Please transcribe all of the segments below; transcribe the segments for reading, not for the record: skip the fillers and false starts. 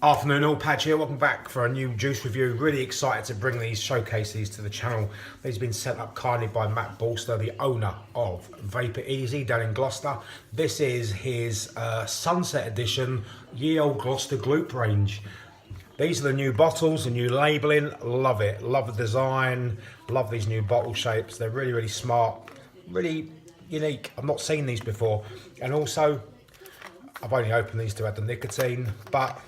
Afternoon all, Padge here, welcome back for a new juice review. Really excited to bring these, showcase these to the channel. These have been sent up kindly by Matt Gloucester, the owner of Vapor Easy down in Gloucester. This is his Sunset Edition Ye Olde Gloucester Gloop range. These are the new bottles, the new labelling, love it. Love the design, love these new bottle shapes. They're really, really smart, really unique. I've not seen these before. And also, I've only opened these to add the nicotine, but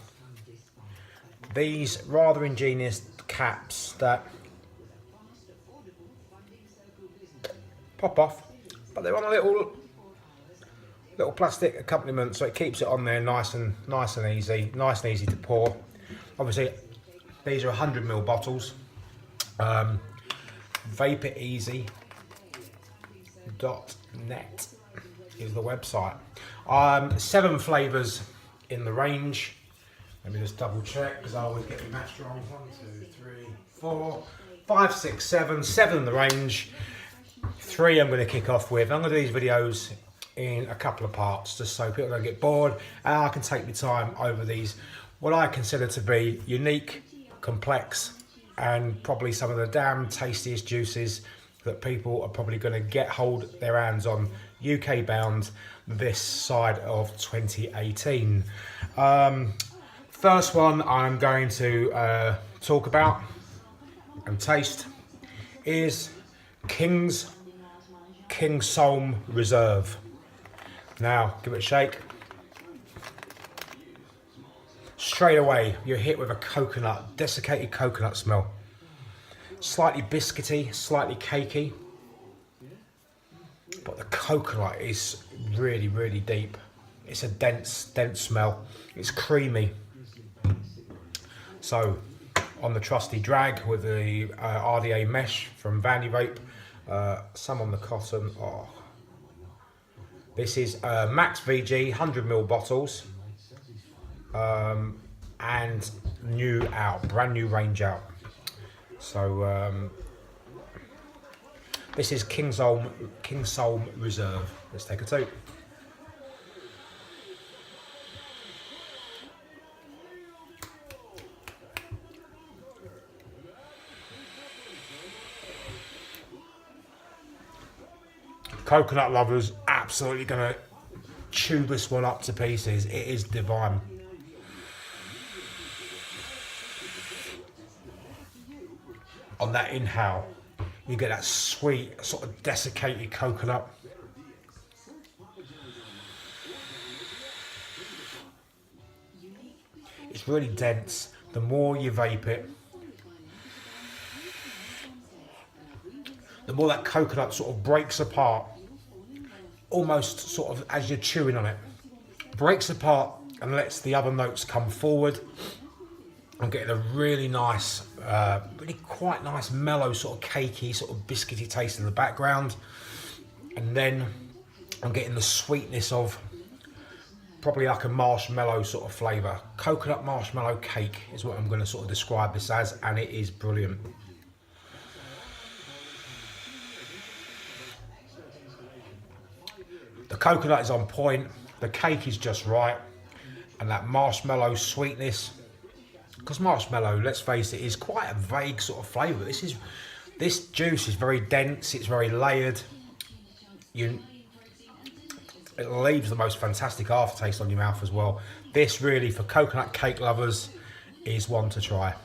these rather ingenious caps that pop off, but they're on a little plastic accompaniment, so it keeps it on there nice and easy to pour. Obviously, these are 100ml bottles. VaporEasy.net is the website. 7 flavours in the range. Let me just double check because I always get my maths wrong. 1, 2, 3, 4, 5, 6, 7. 7 in the range. 3 I'm going to kick off with. I'm going to do these videos in a couple of parts just so people don't get bored and I can take my time over these, what I consider to be unique, complex, and probably some of the damn tastiest juices that people are probably going to get hold their hands on, UK bound, this side of 2018. First one I'm going to talk about and taste is King Solm Reserve. Now, give it a shake. Straight away, you're hit with a coconut, desiccated coconut smell. Slightly biscuity, slightly cakey, but the coconut is really, really deep. It's a dense smell. It's creamy. So, on the trusty drag with the RDA mesh from Vandy Vape, some on the cotton. Oh. This is Max VG 100ml bottles, and new out, brand new range out. So this is King Solm Reserve. Let's take a toke. Coconut lovers absolutely gonna chew this one up to pieces. It is divine. On that inhale, you get that sweet, sort of desiccated coconut. It's really dense. The more you vape it, the more that coconut sort of breaks apart, almost sort of as you're chewing on it. Breaks apart and lets the other notes come forward. I'm getting a really nice, really quite nice mellow sort of cakey, sort of biscuity taste in the background. And then I'm getting the sweetness of probably like a marshmallow sort of flavour. Coconut marshmallow cake is what I'm going to sort of describe this as, and it is brilliant. The coconut is on point, the cake is just right, and that marshmallow sweetness, because marshmallow, let's face it, is quite a vague sort of flavour. This juice is very dense, it's very layered. It leaves the most fantastic aftertaste on your mouth as well. This really, for coconut cake lovers, is one to try.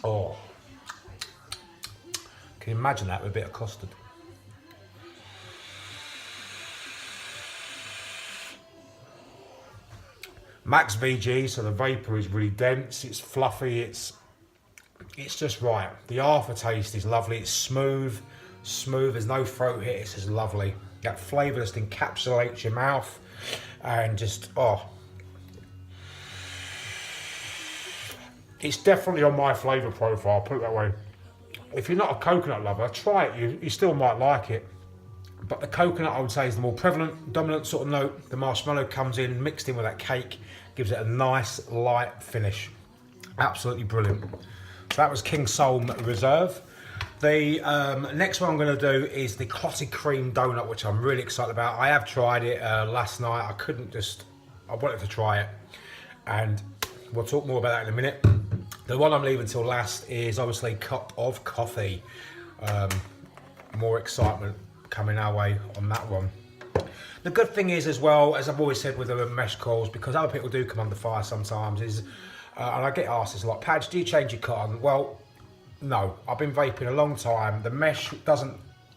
Oh. Can you imagine that with a bit of custard? Max VG, so the vapor is really dense, it's fluffy, it's just right. The aftertaste is lovely, it's smooth, there's no throat hit, it's just lovely. That flavour just encapsulates your mouth and just, oh. It's definitely on my flavour profile, put it that way. If you're not a coconut lover, try it, you still might like it. But the coconut, I would say, is the more prevalent, dominant sort of note. The marshmallow comes in, mixed in with that cake, gives it a nice, light finish. Absolutely brilliant. So that was King Solm Reserve. The next one I'm going to do is the clotted cream donut, which I'm really excited about. I have tried it last night. I wanted to try it, and we'll talk more about that in a minute. The one I'm leaving till last is obviously cup of coffee. More excitement coming our way on that one. The good thing is as well, as I've always said with the mesh coils, because other people do come under fire sometimes, is, and I get asked this a lot, Padge, do you change your cotton? Well, no, I've been vaping a long time. The mesh doesn't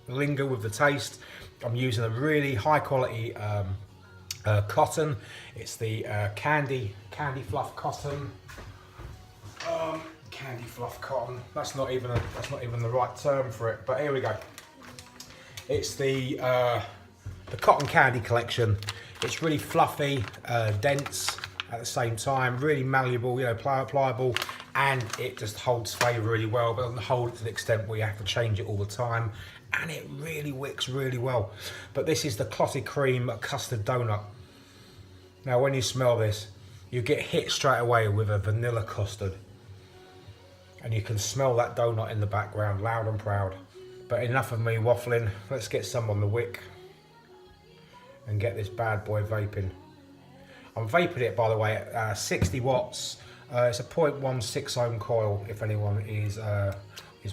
linger with the taste. I'm using a really high quality cotton. It's the candy fluff cotton. Candy fluff cotton. That's not even the right term for it. But here we go. It's the cotton candy collection. It's really fluffy, dense at the same time, really malleable, you know, pliable, and it just holds flavour really well, but doesn't hold it to the extent where you have to change it all the time, and it really wicks really well. But this is the clotted cream custard donut. Now when you smell this, you get hit straight away with a vanilla custard, and you can smell that donut in the background loud and proud. But enough of me waffling, let's get some on the wick and get this bad boy vaping. I'm vaping it, by the way, at 60 watts. It's a 0.16 ohm coil, if anyone is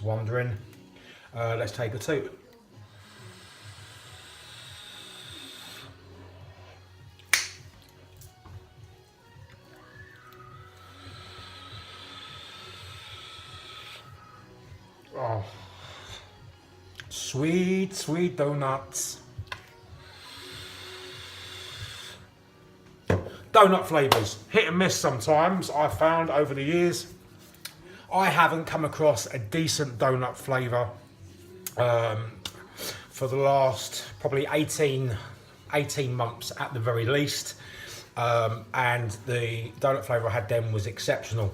wondering. Let's take a toot. Oh, sweet, sweet donuts. Donut flavours, hit and miss sometimes. I've found over the years, I haven't come across a decent donut flavour for the last probably 18 months at the very least, and the donut flavour I had then was exceptional.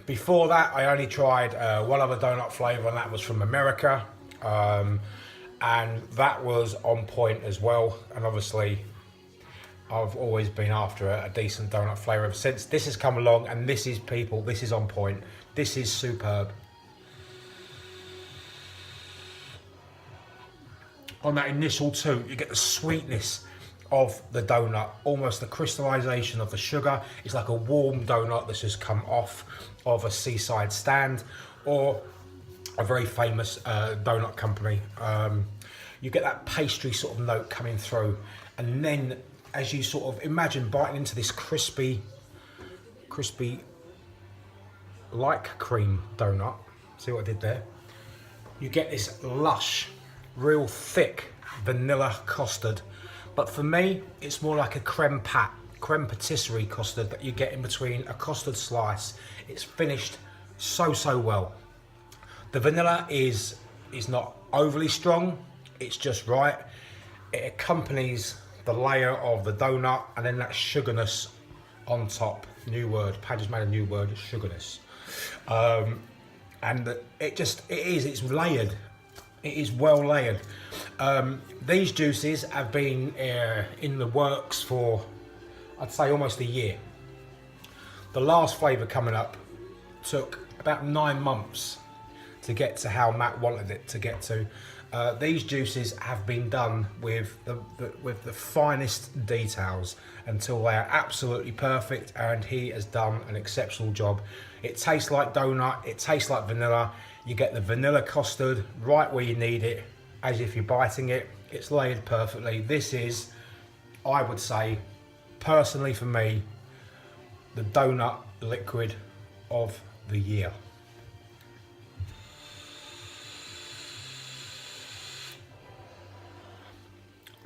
Before that, I only tried one other donut flavour, and that was from America, and that was on point as well. And obviously I've always been after a decent donut flavour ever since. This has come along, and this is, people, this is on point. This is superb. On that initial toot, you get the sweetness of the donut, almost the crystallization of the sugar. It's like a warm donut that's just come off of a seaside stand or a very famous donut company. You get that pastry sort of note coming through, and then as you sort of imagine biting into this crispy like cream donut, see what I did there? You get this lush, real thick vanilla custard, but for me it's more like a creme patisserie custard that you get in between a custard slice. It's finished so well. The vanilla is not overly strong, it's just right. It accompanies the layer of the donut, and then that sugarness on top. New word, Padge has made a new word, sugarness. And it's layered. It is well layered. These juices have been in the works for, I'd say, almost a year. The last flavour coming up took about 9 months to get to how Matt wanted it to get to. These juices have been done with the finest details until they are absolutely perfect, and he has done an exceptional job. It tastes like donut, it tastes like vanilla. You get the vanilla custard right where you need it, as if you're biting it. It's layered perfectly. This is, I would say, personally for me, the donut liquid of the year.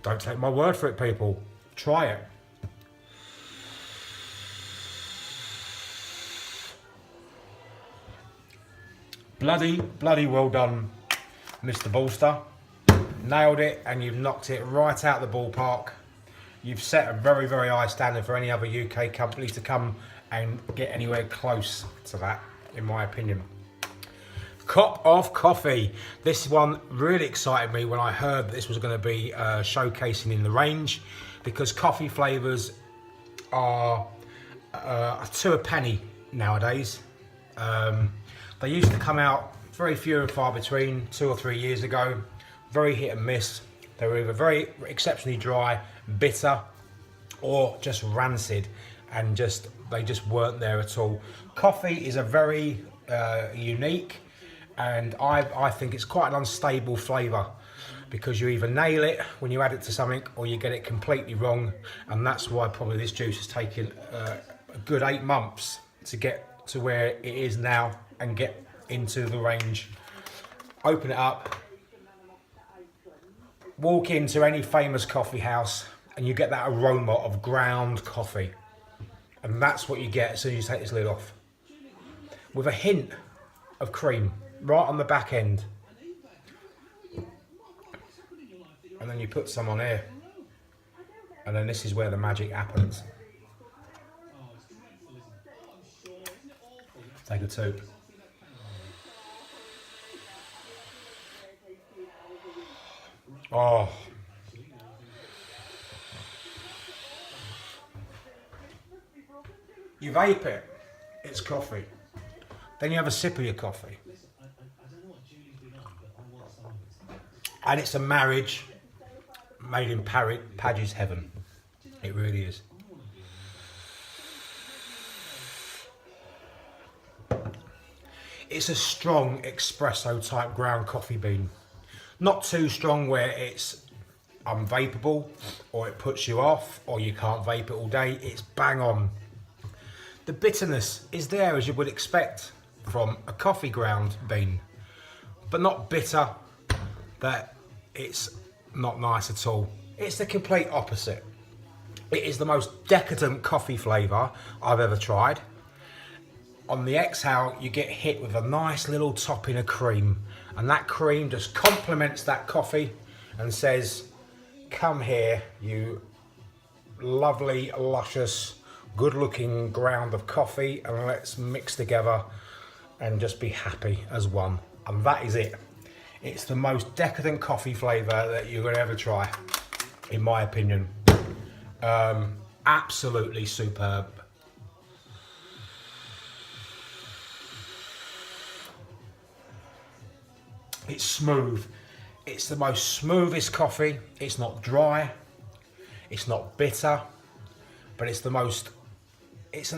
Don't take my word for it, people. Try it. Bloody well done, Mr. Bolster. Nailed it, and you've knocked it right out the ballpark. You've set a very high standard for any other UK companies to come and get anywhere close to that, in my opinion. Cup of coffee. This one really excited me when I heard this was going to be showcasing in the range, because coffee flavours are 2 a penny nowadays. They used to come out very few and far between 2 or 3 years ago. Very hit and miss. They were either very exceptionally dry, bitter, or just rancid, and they just weren't there at all. Coffee is a very unique, and I think it's quite an unstable flavour, because you either nail it when you add it to something or you get it completely wrong, and that's why probably this juice has taken a good 8 months to get to where it is now and get into the range. Open it up, walk into any famous coffee house and you get that aroma of ground coffee, and that's what you get as soon as you take this lid off, with a hint of cream right on the back end. And then you put some on here, and then this is where the magic happens. Take a toke. Oh. You vape it, it's coffee. Then you have a sip of your coffee. And it's a marriage made in Padge's heaven. It really is. It's a strong espresso type ground coffee bean. Not too strong where it's unvapeable or it puts you off or you can't vape it all day. It's bang on. The bitterness is there as you would expect from a coffee ground bean, but not bitter that it's not nice at all. It's the complete opposite. It is the most decadent coffee flavour I've ever tried. On the exhale, you get hit with a nice little topping of cream, and that cream just complements that coffee and says, come here, you lovely, luscious, good-looking ground of coffee, and let's mix together and just be happy as one. And that is it. It's the most decadent coffee flavour that you're going to ever try, in my opinion. Absolutely superb. It's smooth. It's the most smoothest coffee. It's not dry. It's not bitter. But it's the most, it's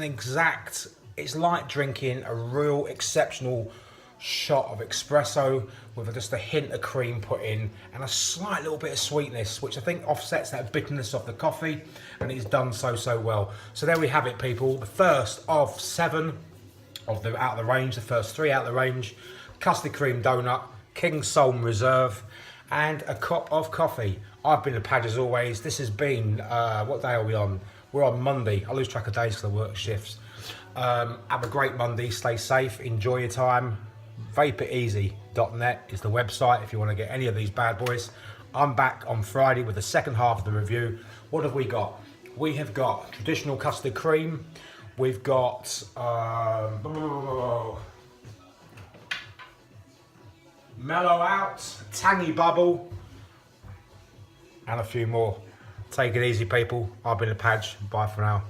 like drinking a real exceptional shot of espresso with just a hint of cream put in and a slight little bit of sweetness, which I think offsets that bitterness of the coffee, and it's done so well. So there we have it, people. The first of 7 of the out of the range, the first 3 out of the range. Custard cream donut, King Solomon Reserve, and a cup of coffee. I've been a Padge as always. This has been, what day are we on? We're on Monday. I lose track of days because I work shifts. Have a great Monday. Stay safe. Enjoy your time. VapeItEasy.net is the website if you want to get any of these bad boys. I'm back on Friday with the second half of the review. What have we got? We have got traditional custard cream. We've got mellow out, tangy bubble, and a few more. Take it easy, people. I've been a Padge. Bye for now.